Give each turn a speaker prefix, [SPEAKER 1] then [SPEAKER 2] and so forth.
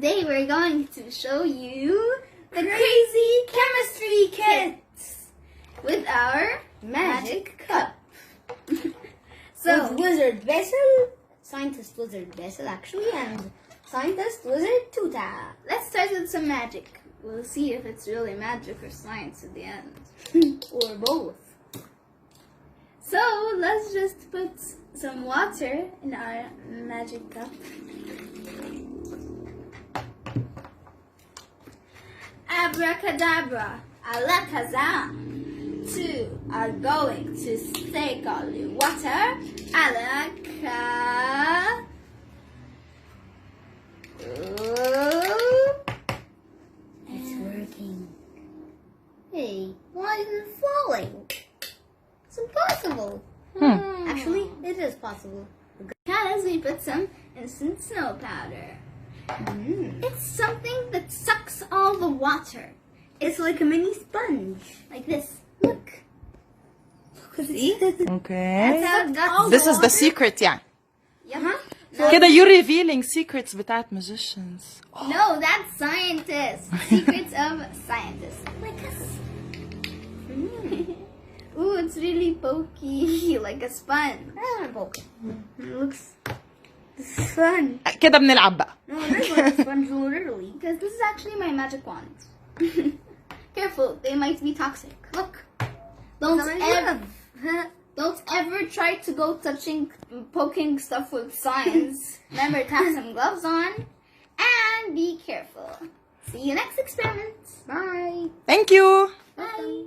[SPEAKER 1] today we're going to show you the crazy chemistry kits with our magic cup.
[SPEAKER 2] So with Wizard Basil, Scientist Wizard Basil actually, and Scientist Wizard Tuta.
[SPEAKER 1] Let's start with some magic. We'll see if it's really magic or science at the end.
[SPEAKER 2] Or both.
[SPEAKER 1] So let's just put some water in our magic cup. Abracadabra, alakazam. 2 are going to take all the water. Alaka.
[SPEAKER 2] It's working. Hey, why isn't it falling? It's impossible. Actually, it is possible.
[SPEAKER 1] Because we put some instant snow powder. It's something that sucks all the water.
[SPEAKER 2] It's like a mini sponge.
[SPEAKER 1] Like this. Look. See?
[SPEAKER 3] Okay.
[SPEAKER 1] That's how it got all
[SPEAKER 3] This
[SPEAKER 1] the
[SPEAKER 3] is the
[SPEAKER 1] water.
[SPEAKER 3] secret يعني.
[SPEAKER 1] Now-
[SPEAKER 3] كده you revealing secrets بتاعت magicians.
[SPEAKER 1] No, that's scientists. Secrets of scientists. Like us. Ooh, it's really pokey, like a sponge.
[SPEAKER 2] It looks fun.
[SPEAKER 3] كده بنلعب بقى.
[SPEAKER 2] No, it is like a sponge literally.
[SPEAKER 1] Because this is actually my magic wand. Careful, they might be toxic. Look. Don't ever try to go poking stuff with science. Remember to have some gloves on. And be careful. See you next experiment.
[SPEAKER 2] Bye.
[SPEAKER 3] Thank you.
[SPEAKER 1] Bye.